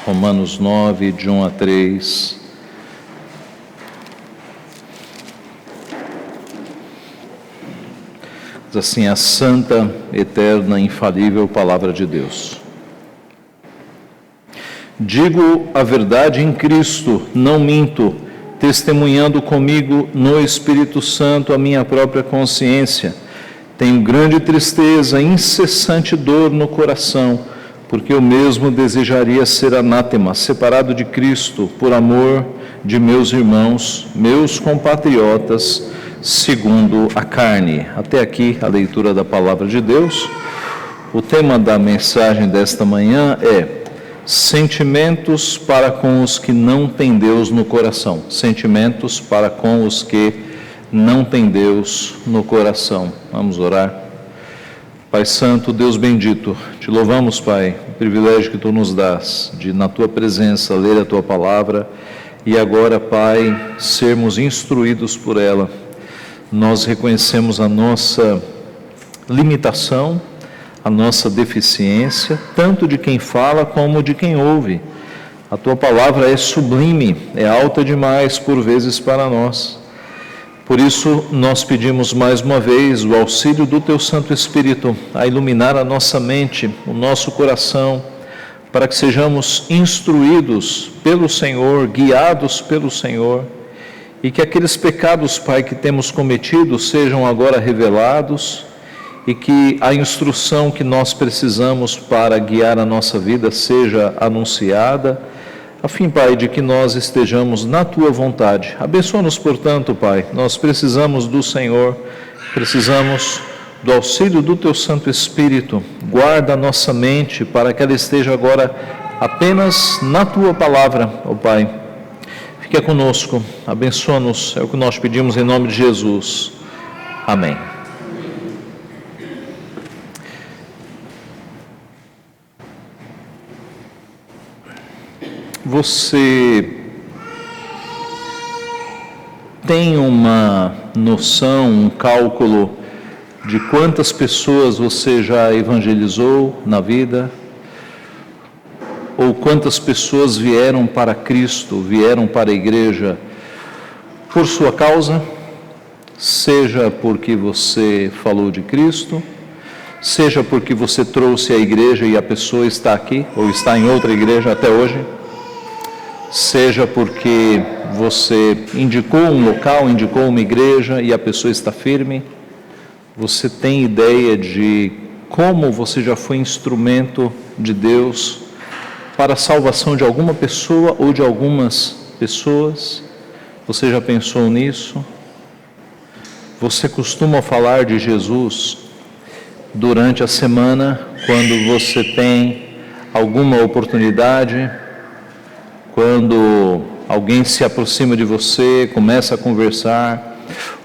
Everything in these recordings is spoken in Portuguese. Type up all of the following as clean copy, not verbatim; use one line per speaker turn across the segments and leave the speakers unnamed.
Romanos 9, de 1 a 3. Diz assim: a santa, eterna, infalível Palavra de Deus. Digo a verdade em Cristo, não minto, testemunhando comigo no Espírito Santo a minha própria consciência. Tenho grande tristeza, incessante dor no coração, porque eu mesmo desejaria ser anátema, separado de Cristo, por amor de meus irmãos, meus compatriotas, segundo a carne. Até aqui a leitura da Palavra de Deus. O tema da mensagem desta manhã é sentimentos para com os que não têm Deus no coração. Sentimentos para com os que não têm Deus no coração. Vamos orar. Pai Santo, Deus bendito, te louvamos, Pai, o privilégio que Tu nos dás de, na Tua presença, ler a Tua Palavra e agora, Pai, sermos instruídos por ela. Nós reconhecemos a nossa limitação, a nossa deficiência, tanto de quem fala como de quem ouve. A Tua Palavra é sublime, é alta demais por vezes para nós. Por isso, nós pedimos mais uma vez o auxílio do Teu Santo Espírito a iluminar a nossa mente, o nosso coração, para que sejamos instruídos pelo Senhor, guiados pelo Senhor, e que aqueles pecados, Pai, que temos cometido sejam agora revelados, e que a instrução que nós precisamos para guiar a nossa vida seja anunciada, a fim, Pai, de que nós estejamos na Tua vontade. Abençoa-nos, portanto, Pai, nós precisamos do Senhor, precisamos do auxílio do Teu Santo Espírito. Guarda a nossa mente para que ela esteja agora apenas na Tua Palavra, ó Pai. Fique conosco, abençoa-nos, é o que nós pedimos em nome de Jesus. Amém. Você tem uma noção, um cálculo de quantas pessoas você já evangelizou na vida? Ou quantas pessoas vieram para Cristo, vieram para a igreja por sua causa? Seja porque você falou de Cristo, seja porque você trouxe a igreja e a pessoa está aqui, ou está em outra igreja até hoje, seja porque você indicou um local, indicou uma igreja e a pessoa está firme. Você tem ideia de como você já foi instrumento de Deus para a salvação de alguma pessoa ou de algumas pessoas? Você já pensou nisso? Você costuma falar de Jesus durante a semana, quando você tem alguma oportunidade? Quando alguém se aproxima de você, começa a conversar,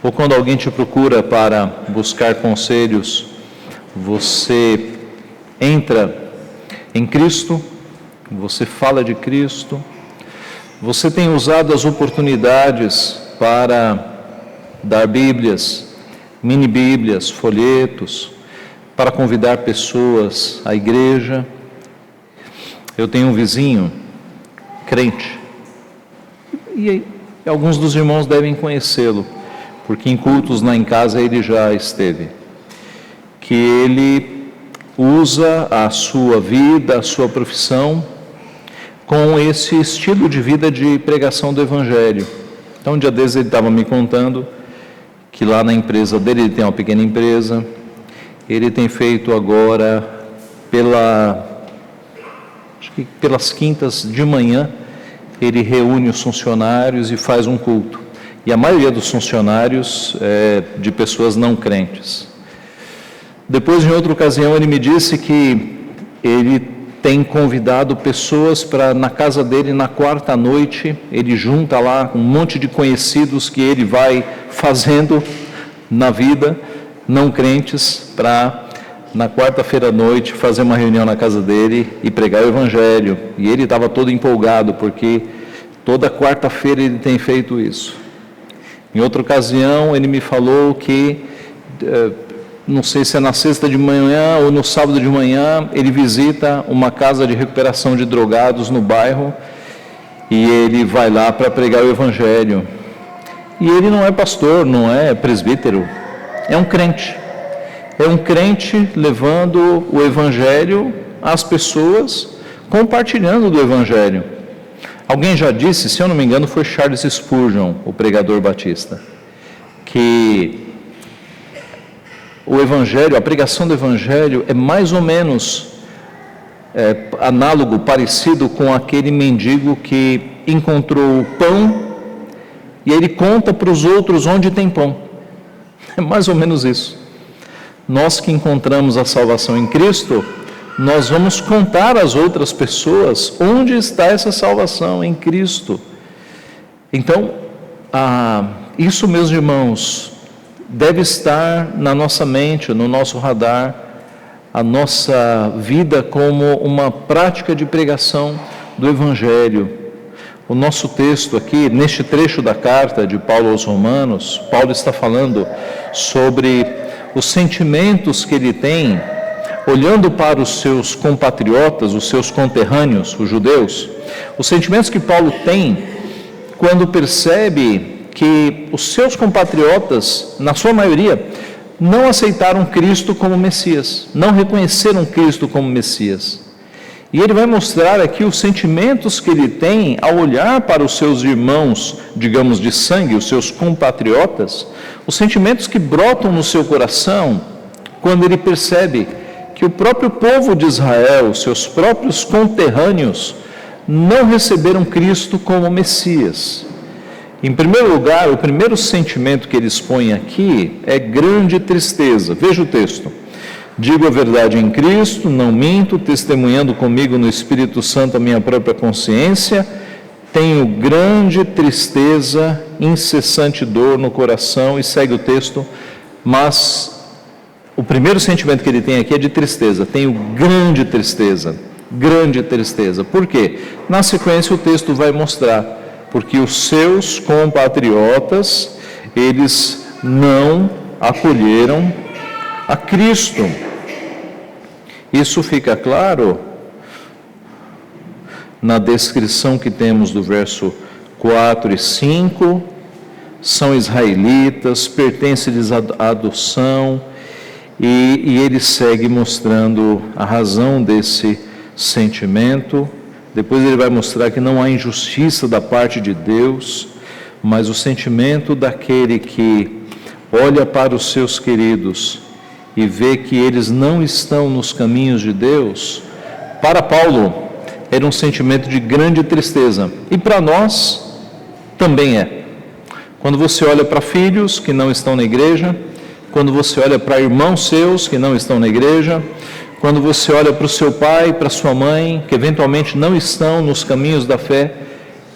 ou quando alguém te procura para buscar conselhos, você entra em Cristo, você fala de Cristo, você tem usado as oportunidades para dar Bíblias, mini-Bíblias, folhetos, para convidar pessoas à igreja. Eu tenho um vizinho crente, e alguns dos irmãos devem conhecê-lo, porque em cultos lá em casa ele já esteve, que ele usa a sua vida, a sua profissão, com esse estilo de vida de pregação do Evangelho. Então, um dia desses ele estava me contando que lá na empresa dele, ele tem uma pequena empresa, ele tem feito agora pelas quintas de manhã, ele reúne os funcionários e faz um culto. E a maioria dos funcionários é de pessoas não crentes. Depois, em outra ocasião, ele me disse que ele tem convidado pessoas para, na casa dele, na quarta noite, ele junta lá um monte de conhecidos que ele vai fazendo na vida, não crentes, para na quarta-feira à noite fazer uma reunião na casa dele e pregar o Evangelho. E ele estava todo empolgado, porque toda quarta-feira ele tem feito isso. Em outra ocasião, ele me falou que não sei se é na sexta de manhã ou no sábado de manhã, ele visita uma casa de recuperação de drogados no bairro e ele vai lá para pregar o Evangelho. E ele não é pastor, não é presbítero, é um crente. É um crente levando o Evangelho às pessoas, compartilhando do Evangelho. Alguém já disse, se eu não me engano, foi Charles Spurgeon, o pregador batista, que o Evangelho, a pregação do Evangelho é mais ou menos análogo, parecido com aquele mendigo que encontrou o pão e ele conta para os outros onde tem pão. É mais ou menos isso. Nós que encontramos a salvação em Cristo, nós vamos contar às outras pessoas onde está essa salvação em Cristo. Então, isso, meus irmãos, deve estar na nossa mente, no nosso radar, a nossa vida como uma prática de pregação do Evangelho. O nosso texto aqui, neste trecho da carta de Paulo aos Romanos, Paulo está falando sobre os sentimentos que ele tem, olhando para os seus compatriotas, os seus conterrâneos, os judeus, os sentimentos que Paulo tem quando percebe que os seus compatriotas, na sua maioria, não aceitaram Cristo como Messias, não reconheceram Cristo como Messias. E ele vai mostrar aqui os sentimentos que ele tem ao olhar para os seus irmãos, digamos de sangue, os seus compatriotas, os sentimentos que brotam no seu coração quando ele percebe que o próprio povo de Israel, os seus próprios conterrâneos, não receberam Cristo como Messias. Em primeiro lugar, o primeiro sentimento que ele expõe aqui é grande tristeza. Veja o texto. Digo a verdade em Cristo, não minto, testemunhando comigo no Espírito Santo a minha própria consciência, tenho grande tristeza, incessante dor no coração, e segue o texto, mas o primeiro sentimento que ele tem aqui é de tristeza, tenho grande tristeza. Por quê? Na sequência o texto vai mostrar, porque os seus compatriotas, eles não acolheram a Cristo. Isso fica claro na descrição que temos do verso 4 e 5, são israelitas, pertence-lhes à adoção, e ele segue mostrando a razão desse sentimento. Depois ele vai mostrar que não há injustiça da parte de Deus, mas o sentimento daquele que olha para os seus queridos e vê que eles não estão nos caminhos de Deus, para Paulo era um sentimento de grande tristeza, e para nós também é. Quando você olha para filhos que não estão na igreja, quando você olha para irmãos seus que não estão na igreja, quando você olha para o seu pai, para a sua mãe, que eventualmente não estão nos caminhos da fé,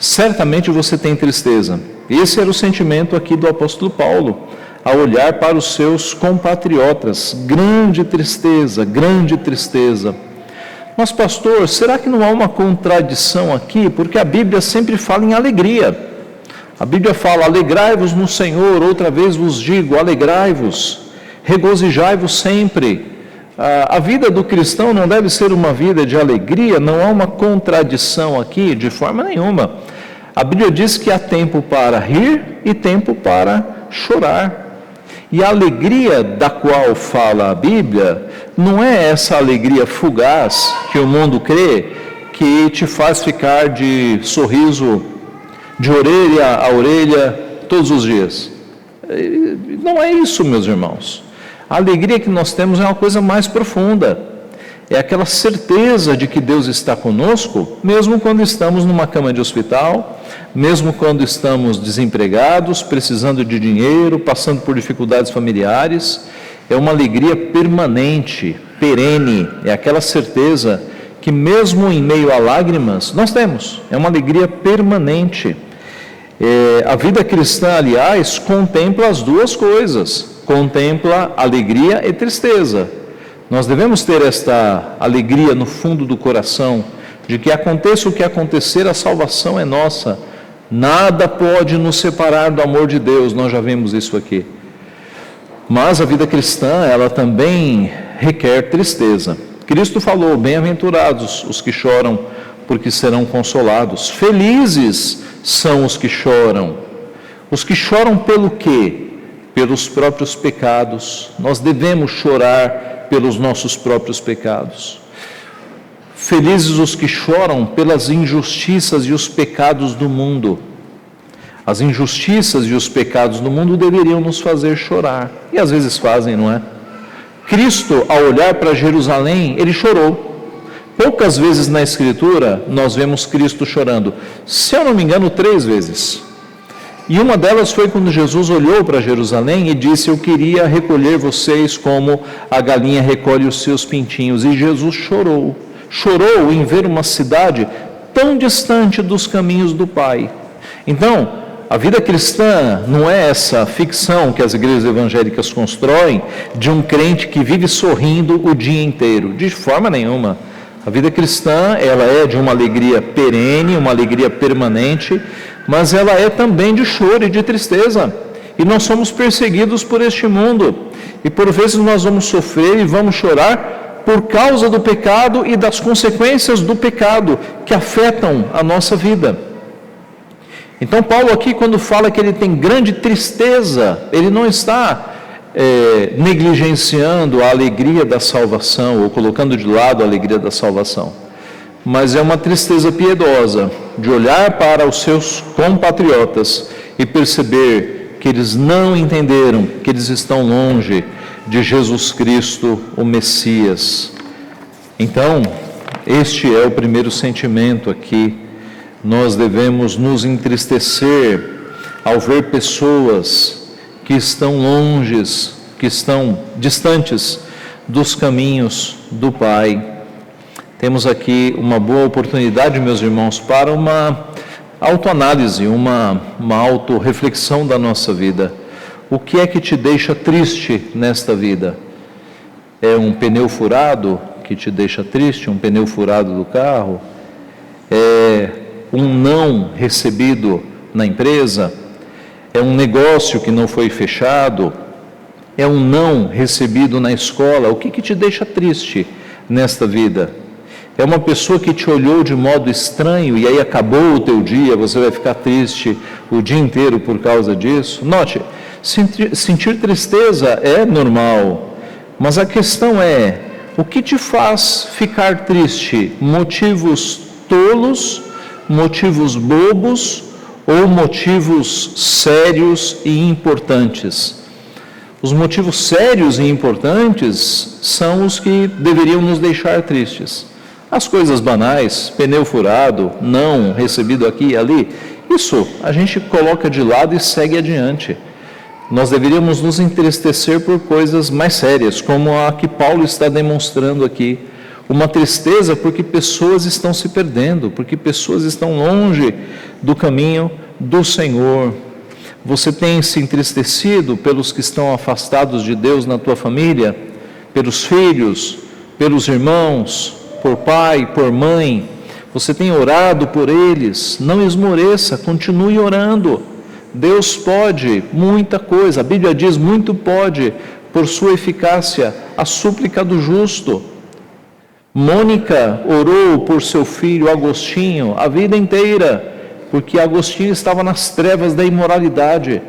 certamente você tem tristeza. Esse era o sentimento aqui do apóstolo Paulo, ao olhar para os seus compatriotas, grande tristeza. Mas pastor, será que não há uma contradição aqui? Porque a Bíblia sempre fala em alegria. A Bíblia fala, alegrai-vos no Senhor, outra vez vos digo, alegrai-vos, regozijai-vos sempre. A vida do cristão não deve ser uma vida de alegria, não há uma contradição aqui, de forma nenhuma. A Bíblia diz que há tempo para rir e tempo para chorar. E a alegria da qual fala a Bíblia não é essa alegria fugaz que o mundo crê, que te faz ficar de sorriso de orelha a orelha todos os dias. Não é isso, meus irmãos. A alegria que nós temos é uma coisa mais profunda. É aquela certeza de que Deus está conosco, mesmo quando estamos numa cama de hospital, mesmo quando estamos desempregados, precisando de dinheiro, passando por dificuldades familiares. É uma alegria permanente, perene, é aquela certeza que mesmo em meio a lágrimas, nós temos. É uma alegria permanente. A vida cristã, aliás, contempla as duas coisas, contempla alegria e tristeza. Nós devemos ter esta alegria no fundo do coração, de que aconteça o que acontecer, a salvação é nossa. Nada pode nos separar do amor de Deus, nós já vimos isso aqui. Mas a vida cristã, ela também requer tristeza. Cristo falou: bem-aventurados os que choram, porque serão consolados. Felizes são os que choram. Os que choram pelo quê? Pelos próprios pecados. Nós devemos chorar pelos nossos próprios pecados. Felizes os que choram pelas injustiças e os pecados do mundo. As injustiças e os pecados do mundo deveriam nos fazer chorar. E às vezes fazem, não é? Cristo, ao olhar para Jerusalém, ele chorou. Poucas vezes na Escritura nós vemos Cristo chorando. Se eu não me engano, 3 vezes. E uma delas foi quando Jesus olhou para Jerusalém e disse: eu queria recolher vocês como a galinha recolhe os seus pintinhos. E Jesus chorou. Chorou em ver uma cidade tão distante dos caminhos do Pai. Então, a vida cristã não é essa ficção que as igrejas evangélicas constroem de um crente que vive sorrindo o dia inteiro. De forma nenhuma. A vida cristã, ela é de uma alegria perene, uma alegria permanente, mas ela é também de choro e de tristeza. E nós somos perseguidos por este mundo. E por vezes nós vamos sofrer e vamos chorar por causa do pecado e das consequências do pecado que afetam a nossa vida. Então Paulo aqui, quando fala que ele tem grande tristeza, ele não está negligenciando a alegria da salvação, ou colocando de lado a alegria da salvação, mas é uma tristeza piedosa, de olhar para os seus compatriotas e perceber que eles não entenderam, que eles estão longe de Jesus Cristo, o Messias. Então, este é o primeiro sentimento aqui. Nós devemos nos entristecer ao ver pessoas que estão longes, que estão distantes dos caminhos do Pai. Temos aqui uma boa oportunidade, meus irmãos, para uma autoanálise, uma autorreflexão da nossa vida. O que é que te deixa triste nesta vida? É um pneu furado que te deixa triste, um pneu furado do carro? É um não recebido na empresa? É um negócio que não foi fechado? É um não recebido na escola? O que te deixa triste nesta vida? É uma pessoa que te olhou de modo estranho e aí acabou o teu dia, você vai ficar triste o dia inteiro por causa disso? Note, sentir tristeza é normal, mas a questão é, o que te faz ficar triste? Motivos tolos, motivos bobos ou motivos sérios e importantes? Os motivos sérios e importantes são os que deveriam nos deixar tristes. As coisas banais, pneu furado, não recebido aqui e ali, isso a gente coloca de lado e segue adiante. Nós deveríamos nos entristecer por coisas mais sérias, como a que Paulo está demonstrando aqui. Uma tristeza porque pessoas estão se perdendo, porque pessoas estão longe do caminho do Senhor. Você tem se entristecido pelos que estão afastados de Deus na tua família, pelos filhos, pelos irmãos, por pai, por mãe? Você tem orado por eles? Não esmoreça, continue orando. Deus pode muita coisa, a Bíblia diz: muito pode, por sua eficácia, a súplica do justo. Mônica orou por seu filho Agostinho a vida inteira, porque Agostinho estava nas trevas da imoralidade.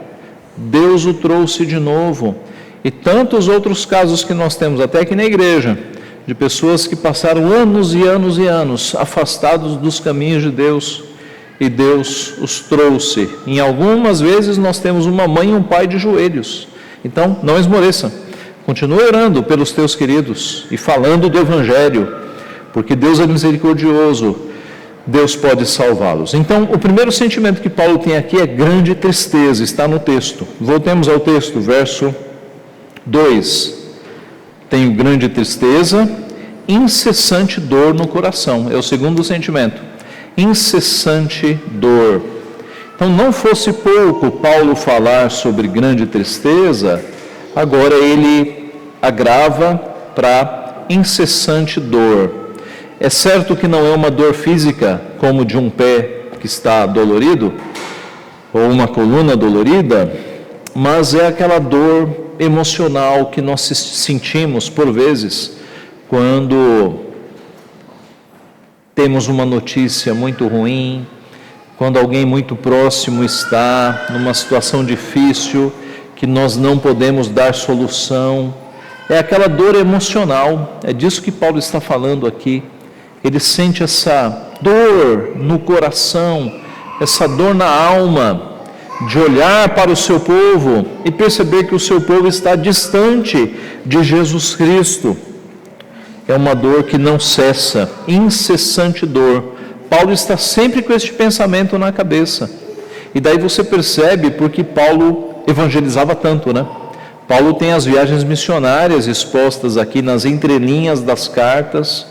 Deus o trouxe de novo. E tantos outros casos que nós temos até aqui na igreja, de pessoas que passaram anos e anos e anos afastados dos caminhos de Deus, e Deus os trouxe. Em algumas vezes nós temos uma mãe e um pai de joelhos. Então, não esmoreça. Continue orando pelos teus queridos e falando do Evangelho, porque Deus é misericordioso, Deus pode salvá-los. Então, o primeiro sentimento que Paulo tem aqui é grande tristeza, está no texto. Voltemos ao texto, verso 2. Tenho grande tristeza, incessante dor no coração. É o segundo sentimento, incessante dor. Então, não fosse pouco Paulo falar sobre grande tristeza, agora ele agrava para incessante dor. É certo que não é uma dor física, como de um pé que está dolorido, ou uma coluna dolorida, mas é aquela dor emocional que nós sentimos por vezes quando temos uma notícia muito ruim, quando alguém muito próximo está numa situação difícil que nós não podemos dar solução. É aquela dor emocional, é disso que Paulo está falando aqui. Ele sente essa dor no coração, essa dor na alma, de olhar para o seu povo e perceber que o seu povo está distante de Jesus Cristo. É uma dor que não cessa, incessante dor. Paulo está sempre com este pensamento na cabeça. E daí você percebe porque Paulo evangelizava tanto, né? Paulo tem as viagens missionárias expostas aqui nas entrelinhas das cartas.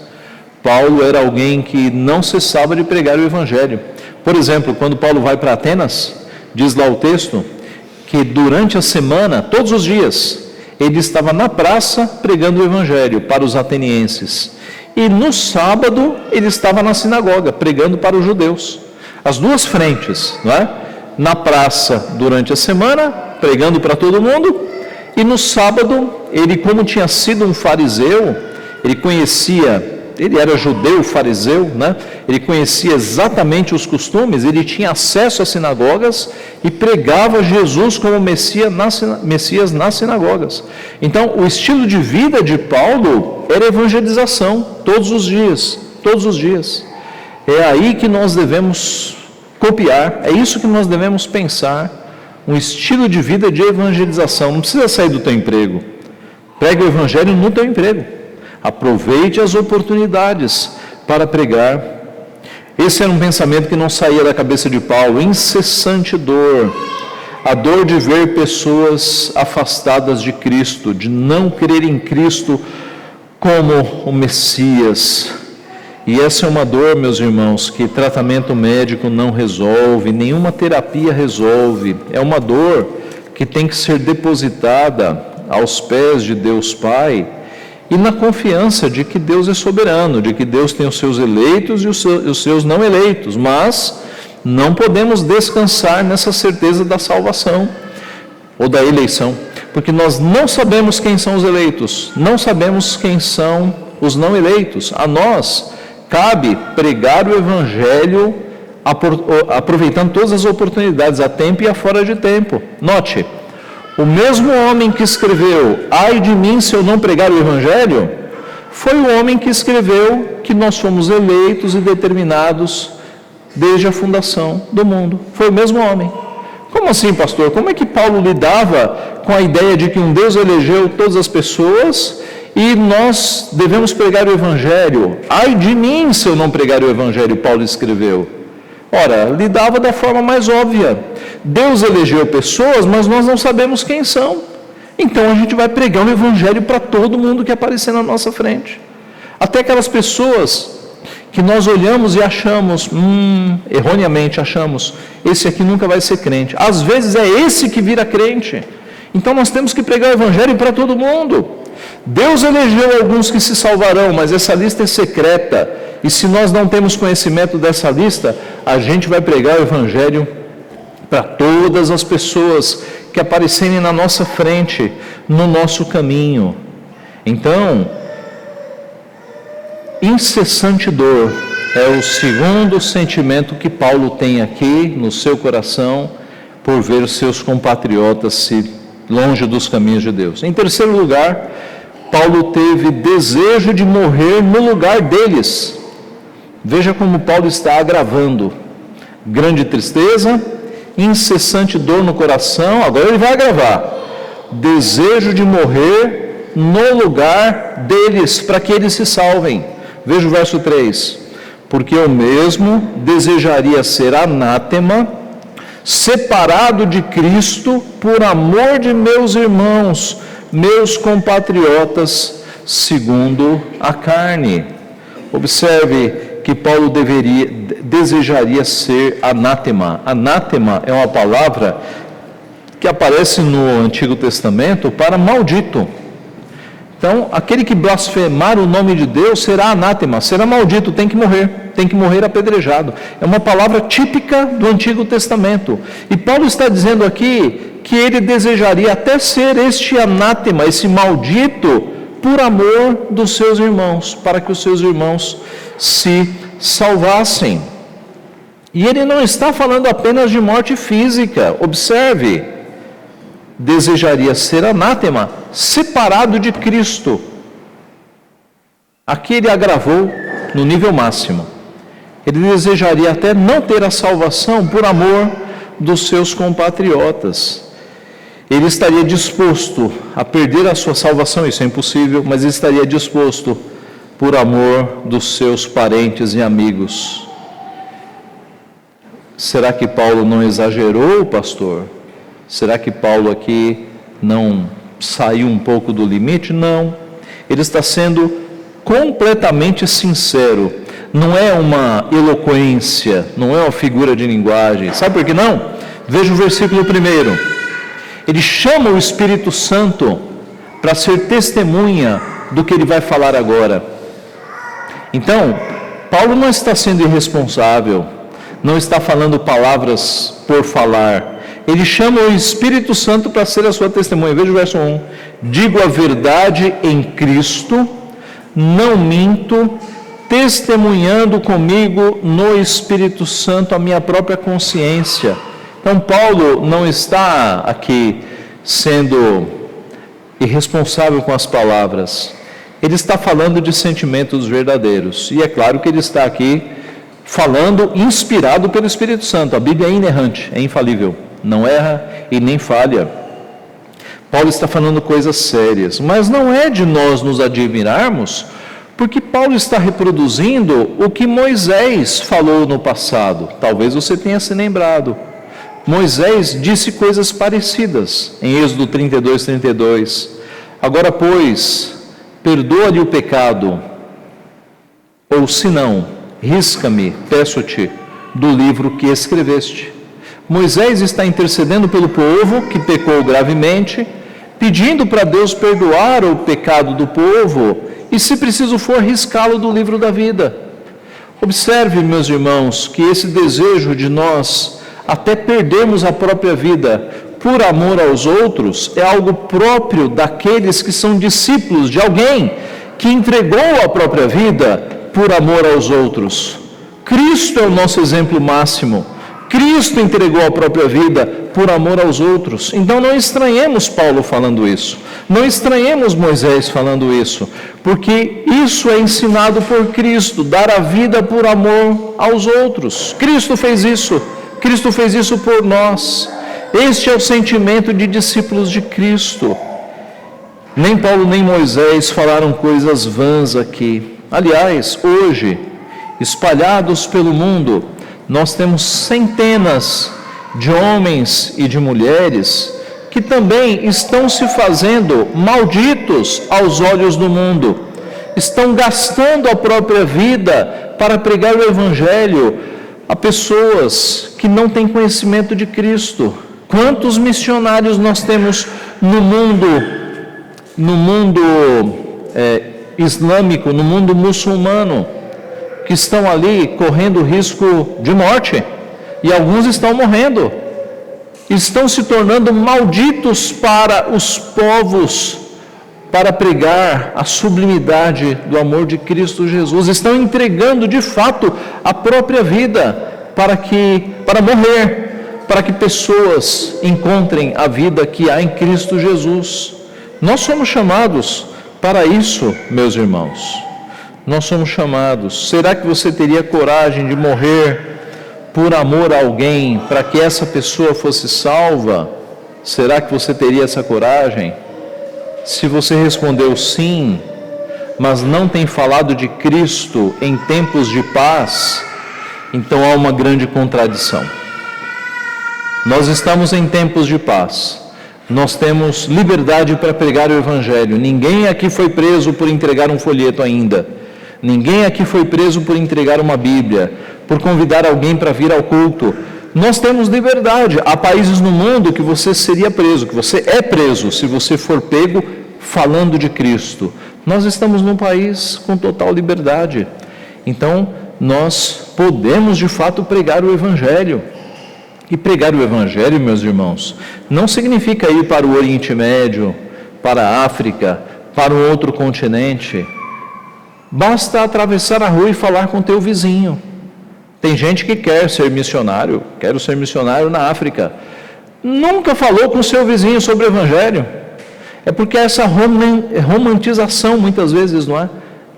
Paulo era alguém que não cessava de pregar o evangelho. Por exemplo, quando Paulo vai para Atenas, diz lá o texto, que durante a semana, todos os dias, ele estava na praça pregando o evangelho para os atenienses. E no sábado, ele estava na sinagoga, pregando para os judeus. As duas frentes, não é? Na praça, durante a semana, pregando para todo mundo. E no sábado, ele, como tinha sido um fariseu, ele era judeu, fariseu, né? Ele conhecia exatamente os costumes, ele tinha acesso às sinagogas e pregava Jesus como Messias nas sinagogas. Então, o estilo de vida de Paulo era evangelização, todos os dias. É aí que nós devemos copiar, é isso que nós devemos pensar, um estilo de vida de evangelização. Não precisa sair do teu emprego, pregue o evangelho no teu emprego. Aproveite as oportunidades para pregar. Esse era um pensamento que não saía da cabeça de Paulo. Incessante dor, a dor de ver pessoas afastadas de Cristo, de não crer em Cristo como o Messias. E essa é uma dor, meus irmãos, que tratamento médico não resolve, nenhuma terapia resolve. É uma dor que tem que ser depositada aos pés de Deus Pai, e na confiança de que Deus é soberano, de que Deus tem os seus eleitos e os seus não eleitos, mas não podemos descansar nessa certeza da salvação ou da eleição, porque nós não sabemos quem são os eleitos, não sabemos quem são os não eleitos. A nós cabe pregar o evangelho aproveitando todas as oportunidades, a tempo e a fora de tempo. Note, o mesmo homem que escreveu, ai de mim se eu não pregar o evangelho, foi o homem que escreveu que nós fomos eleitos e determinados desde a fundação do mundo. Foi o mesmo homem. Como assim, pastor? Como é que Paulo lidava com a ideia de que um Deus elegeu todas as pessoas e nós devemos pregar o evangelho? Ai de mim se eu não pregar o evangelho, Paulo escreveu. Ora, lidava da forma mais óbvia. Deus elegeu pessoas, mas nós não sabemos quem são. Então a gente vai pregar o evangelho para todo mundo que aparecer na nossa frente. Até aquelas pessoas que nós olhamos e achamos, erroneamente achamos, esse aqui nunca vai ser crente. Às vezes é esse que vira crente. Então nós temos que pregar o evangelho para todo mundo. Deus elegeu alguns que se salvarão, mas essa lista é secreta. E se nós não temos conhecimento dessa lista, a gente vai pregar o evangelho para todas as pessoas que aparecerem na nossa frente, no nosso caminho. Então, incessante dor é o segundo sentimento que Paulo tem aqui no seu coração por ver os seus compatriotas se longe dos caminhos de Deus. Em terceiro lugar, Paulo teve desejo de morrer no lugar deles. Veja como Paulo está agravando. Grande tristeza, incessante dor no coração, agora ele vai agravar. Desejo de morrer no lugar deles, para que eles se salvem. Veja o verso 3. Porque eu mesmo desejaria ser anátema, separado de Cristo, por amor de meus irmãos, meus compatriotas, segundo a carne. Observe que Paulo desejaria ser anátema. Anátema é uma palavra que aparece no Antigo Testamento para maldito. Então, aquele que blasfemar o nome de Deus será anátema, será maldito, tem que morrer apedrejado. É uma palavra típica do Antigo Testamento. E Paulo está dizendo aqui que ele desejaria até ser este anátema, esse maldito, por amor dos seus irmãos, para que os seus irmãos se salvassem. E ele não está falando apenas de morte física, observe, desejaria ser anátema, separado de Cristo. Aqui ele agravou no nível máximo. Ele desejaria até não ter a salvação por amor dos seus compatriotas. Ele estaria disposto a perder a sua salvação, isso é impossível, mas ele estaria disposto por amor dos seus parentes e amigos. Será que Paulo não exagerou, pastor? Será que Paulo aqui não saiu um pouco do limite? Não. Ele está sendo completamente sincero. Não é uma eloquência, não é uma figura de linguagem. Sabe por que não? Veja o versículo 1. Ele chama o Espírito Santo para ser testemunha do que ele vai falar agora. Então, Paulo não está sendo irresponsável, não está falando palavras por falar. Ele chama o Espírito Santo para ser a sua testemunha. Veja o verso 1. Digo a verdade em Cristo, não minto, testemunhando comigo no Espírito Santo a minha própria consciência. Então, Paulo não está aqui sendo irresponsável com as palavras. Ele está falando de sentimentos verdadeiros. E é claro que ele está aqui falando inspirado pelo Espírito Santo. A Bíblia é inerrante, é infalível. Não erra e nem falha. Paulo está falando coisas sérias. Mas não é de nós nos admirarmos, porque Paulo está reproduzindo o que Moisés falou no passado. Talvez você tenha se lembrado. Moisés disse coisas parecidas em Êxodo 32. Agora, pois, perdoa-lhe o pecado, ou se não, risca-me, peço-te, do livro que escreveste. Moisés está intercedendo pelo povo que pecou gravemente, pedindo para Deus perdoar o pecado do povo e, se preciso for, riscá-lo do livro da vida. Observe, meus irmãos, que esse desejo de nós até perdermos a própria vida por amor aos outros é algo próprio daqueles que são discípulos de alguém que entregou a própria vida por amor aos outros. Cristo é o nosso exemplo máximo. Cristo entregou a própria vida por amor aos outros. Então não estranhemos Paulo falando isso. Não estranhemos Moisés falando isso. Porque isso é ensinado por Cristo, dar a vida por amor aos outros. Cristo fez isso. Cristo fez isso por nós. Este é o sentimento de discípulos de Cristo. Nem Paulo nem Moisés falaram coisas vãs aqui. Aliás, hoje, espalhados pelo mundo, nós temos centenas de homens e de mulheres que também estão se fazendo malditos aos olhos do mundo. Estão gastando a própria vida para pregar o Evangelho a pessoas que não têm conhecimento de Cristo. Quantos missionários nós temos no mundo islâmico, no mundo muçulmano, que estão ali correndo risco de morte, e alguns estão morrendo, estão se tornando malditos para os povos, para pregar a sublimidade do amor de Cristo Jesus, estão entregando de fato a própria vida para morrer, para que pessoas encontrem a vida que há em Cristo Jesus. Nós somos chamados para isso, meus irmãos. Nós somos chamados. Será que você teria coragem de morrer por amor a alguém, para que essa pessoa fosse salva? Será que você teria essa coragem? Se você respondeu sim, mas não tem falado de Cristo em tempos de paz, então há uma grande contradição. Nós estamos em tempos de paz. Nós temos liberdade para pregar o Evangelho. Ninguém aqui foi preso por entregar um folheto ainda. Ninguém aqui foi preso por entregar uma Bíblia, por convidar alguém para vir ao culto. Nós temos liberdade. Há países no mundo que você seria preso, que você é preso se você for pego falando de Cristo. Nós estamos num país com total liberdade. Então, nós podemos de fato pregar o Evangelho. E pregar o Evangelho, meus irmãos, não significa ir para o Oriente Médio, para a África, para um outro continente. Basta atravessar a rua e falar com o teu vizinho. Tem gente que quer ser missionário, quero ser missionário na África. Nunca falou com o seu vizinho sobre o Evangelho. É porque essa romantização, muitas vezes, não é?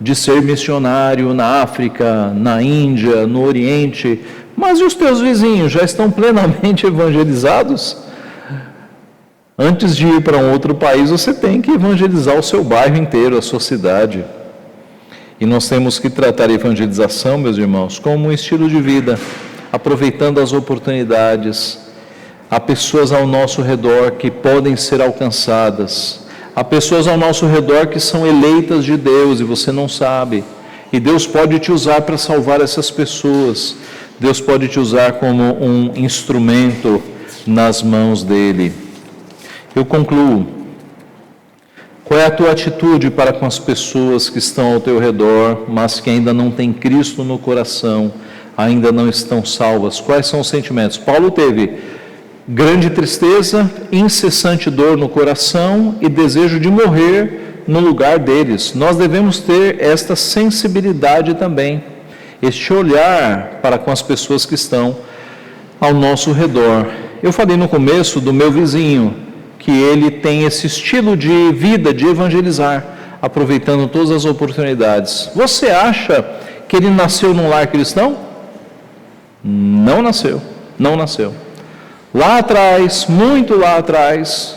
De ser missionário na África, na Índia, no Oriente. Mas e os teus vizinhos já estão plenamente evangelizados? Antes de ir para um outro país, você tem que evangelizar o seu bairro inteiro, a sua cidade. E nós temos que tratar a evangelização, meus irmãos, como um estilo de vida, aproveitando as oportunidades. Há pessoas ao nosso redor que podem ser alcançadas. Há pessoas ao nosso redor que são eleitas de Deus e você não sabe. E Deus pode te usar para salvar essas pessoas. Deus pode te usar como um instrumento nas mãos dele. Eu concluo. Qual é a tua atitude para com as pessoas que estão ao teu redor, mas que ainda não têm Cristo no coração, ainda não estão salvas? Quais são os sentimentos? Paulo teve grande tristeza, incessante dor no coração e desejo de morrer no lugar deles. Nós devemos ter esta sensibilidade também, este olhar para com as pessoas que estão ao nosso redor. Eu falei no começo do meu vizinho, que ele tem esse estilo de vida, de evangelizar, aproveitando todas as oportunidades. Você acha que ele nasceu num lar cristão? Não nasceu, não nasceu. Lá atrás, muito lá atrás,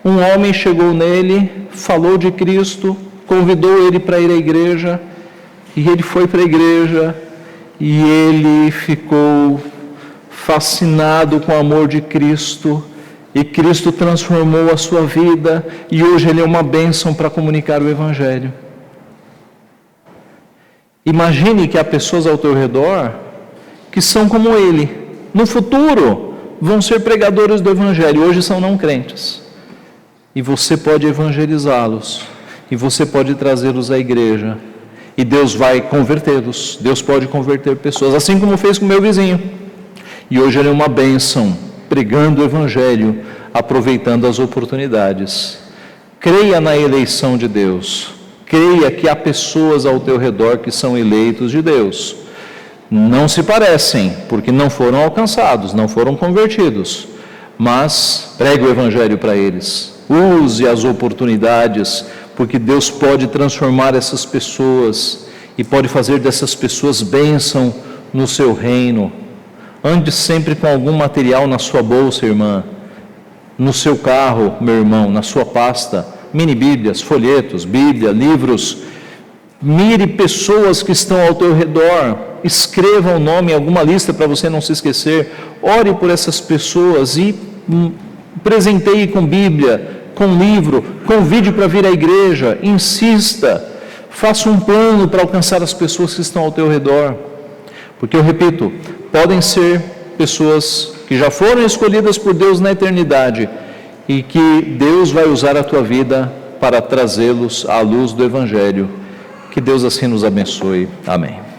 um homem chegou nele, falou de Cristo, convidou ele para ir à igreja, e ele foi para a igreja, e ele ficou fascinado com o amor de Cristo, e Cristo transformou a sua vida, e hoje ele é uma bênção para comunicar o Evangelho. Imagine que há pessoas ao teu redor que são como ele. No futuro vão ser pregadores do Evangelho, hoje são não crentes. E você pode evangelizá-los, e você pode trazê-los à igreja, e Deus vai convertê-los. Deus pode converter pessoas, assim como fez com o meu vizinho. E hoje ele é uma bênção, pregando o Evangelho, aproveitando as oportunidades. Creia na eleição de Deus. Creia que há pessoas ao teu redor que são eleitos de Deus. Não se parecem, porque não foram alcançados, não foram convertidos. Mas pregue o Evangelho para eles. Use as oportunidades, porque Deus pode transformar essas pessoas e pode fazer dessas pessoas bênção no seu reino. Ande sempre com algum material na sua bolsa, irmã, no seu carro, meu irmão, na sua pasta, mini-bíblias, folhetos, Bíblia, livros. Mire pessoas que estão ao teu redor, escreva o nome em alguma lista para você não se esquecer. Ore por essas pessoas e presenteie com Bíblia, com livro, convide para vir à igreja, insista, faça um plano para alcançar as pessoas que estão ao teu redor. Porque eu repito, podem ser pessoas que já foram escolhidas por Deus na eternidade e que Deus vai usar a tua vida para trazê-los à luz do Evangelho. Que Deus assim nos abençoe. Amém.